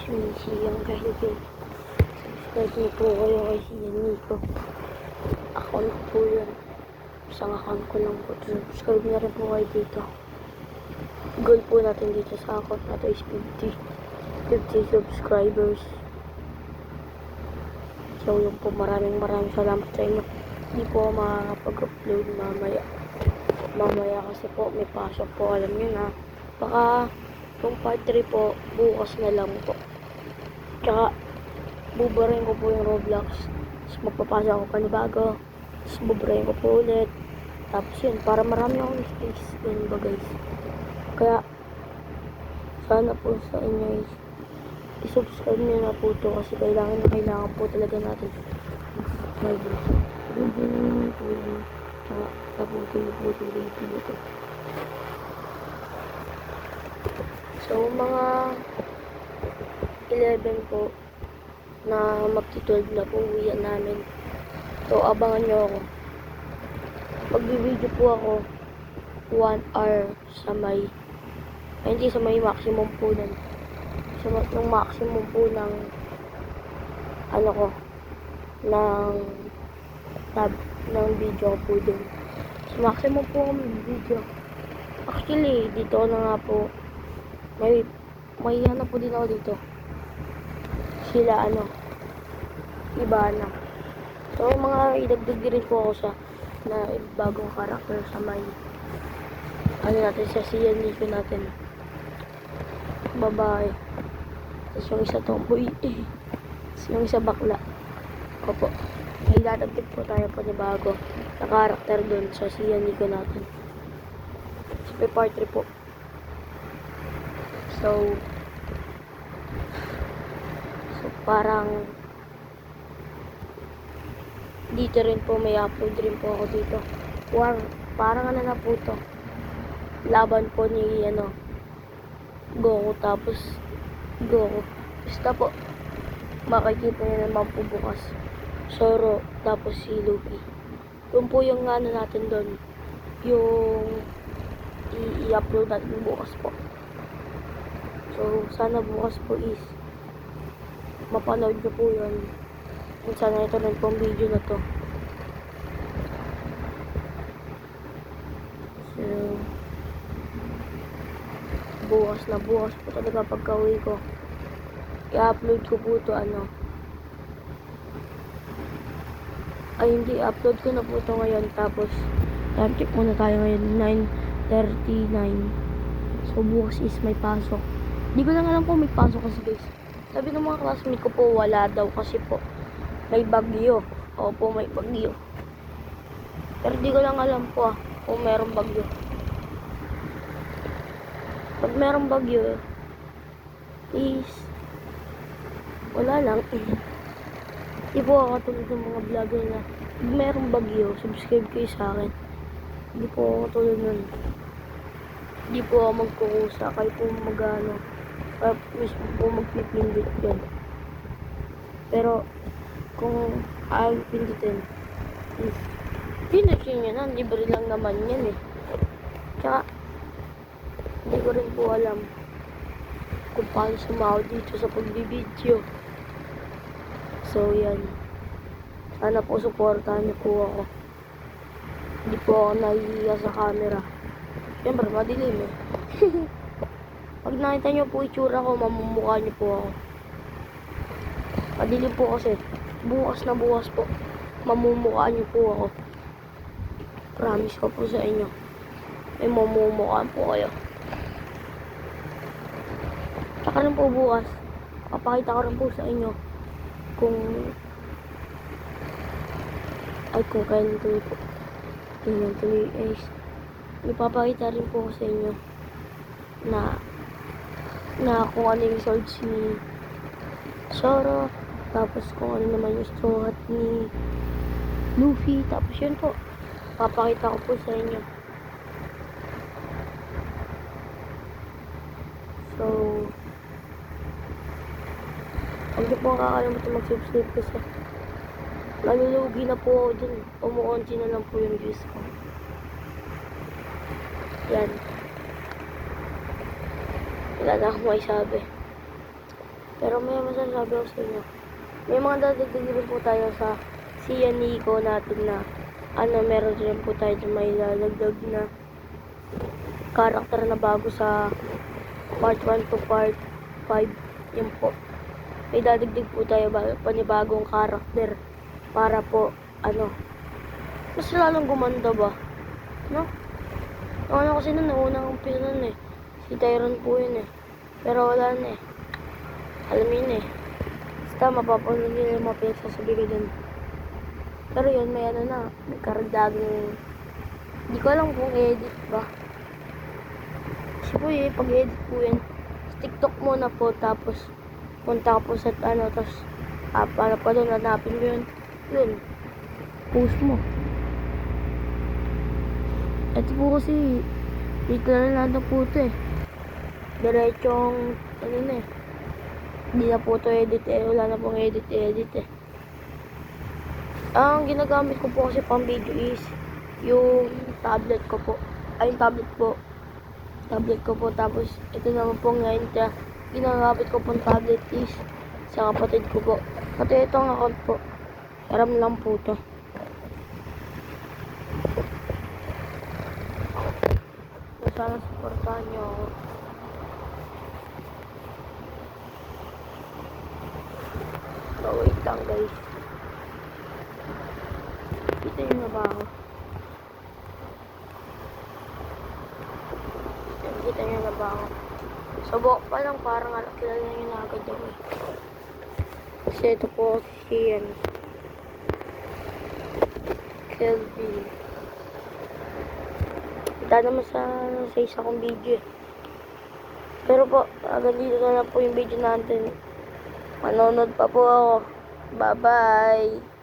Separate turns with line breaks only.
Siyang Kelvin. Subscribe niyo po kayo kay Siya Nico. Account ko po yun. Isang account ko lang po. Subscribe na rin po kayo dito. Goal po natin dito sa account na to is 50 subscribers. So yun po, maraming salamat sa inyo. Hindi po ako makakapag-upload mamaya kasi po may pasok po, alam nyo na. Baka yung part 3 po bukas na lang po. Tsaka buburahin ko po yung Roblox, tapos magpapasa ako panibago, tapos buburahin ko po ulit, tapos yun, para marami akong space. Yun ba guys, kaya sana po sa inyo i-subscribe nyo na po to kasi kailangan po talaga natin subscribe. Tapusin niyo po yung video ito. So mga 11 po na magti-12 na po uwian namin. So abangan nyo ako. Magbibideo po ako 1 hour sa may hindi sa may maximum po nun. Sa yung maximum po ng ano ko ng tab ng video po dun. Sa maximum po ako video. Actually dito na nga po may ano po din ako dito. Sila iba na. So may mga idagdag rin po ako sa na bagong karakter sa may natin sa Siya Nico natin. Babae. Tapos yung isa tomboy. Tapos yung isa bakla. Opo. May dadagdag po tayo pa na bago na karakter dun sa Siya Nico natin. So may part 3 po. So parang dito rin po may upload rin po ako dito. Parang na po to. Laban po ni Goku tapos Goku. Basta po makikita niyo naman po bukas. Zoro tapos si Luffy. Yun po yung natin doon. Yung i-upload natin bukas po. So sana bukas po is mapanood nyo po yun. Kung sana ito rin pong video na to. So bukas po talaga pagka-uwi ko. I-upload ko po to upload ko na po to ngayon. Tapos time check muna tayo ngayon, 9:39. So bukas is may pasok. Hindi ko lang alam kung may pasok kasi guys. Sabi ng mga classmate ko po wala daw kasi po may bagyo. Opo, may bagyo. Pero di ko lang alam po kung merong bagyo. Pag merong bagyo is wala lang. Di po ako katulad ng mga vlogger na pag merong bagyo, subscribe kayo sa akin. Di po ako katulad nun. Di po ako magkukusa. Kayo po kaya mismo po magpipindot yan. Pero kung ayaw pindutin pindutin nyo na, libre lang naman yan tsaka hindi ko rin po alam kung paano sumahod dito sa pagbibideo. So yan, sana po supportahan niyo po ako. Hindi po ako nahihiya sa camera, siyempre madilim pag nakita nyo po itsura ko, mamumukha nyo po ako. Madilim po kasi. Bukas po mamumukha nyo po ako. Promise ko po sa inyo. May mamumukha po kayo. Tsaka rin po bukas papakita ko rin po sa inyo kung kailan tuloy po. Kailan tuloy is ipapakita rin po sa inyo na kung ano yung swords ni Zoro, tapos kung ano naman yung straw hat ni Luffy, tapos yun po papakita ko po sa inyo. So huwag niyo po kakalimutan mag-subscribe kasi nalulugi na po ako dun. Umuunti na lang po yung views ko. Yan, wala na akong may sabi. Pero may masasabi ako sa inyo. May mga dadagdag rin po tayo sa Sia Nico natin na meron rin po tayo na may dadagdag na karakter na bago sa part 1 to part 5. Yun po. May dadagdag po tayo panibagong karakter para po mas lalong gumanda ba? No? Kasi unang umpisa nun si Tyron po yun pero wala na alam yun basta mapapanood nyo yung mga pinagsasabi ko dun. Pero yun, may may karagdagang hindi ko alam kung edit ba. Kasi po pag-edit po yan sa TikTok muna po, tapos punta ka po sa tapos para pa doon, hanapin mo yun post mo. Ito po kasi dito na lang po ito diretsong hindi na po ito edit wala na pong edit ang ginagamit ko po kasi pang video is yung tablet ko po yung tablet ko po, tapos ito naman po ngayon ginagamit ko pong tablet is sa kapatid ko po, pati itong account po RAM lang po ito. Sana supportahan nyo ako. So wait lang guys, kita nyo na ba ako? Kita nyo na ba ako? Sa buhok pa lang parang kilala nyo na agad ako kasi ito po si Kelvin. Kita naman sa isa kong video pero po hanggang dito na lang po yung video natin. Manonood pa po ako. Bye bye.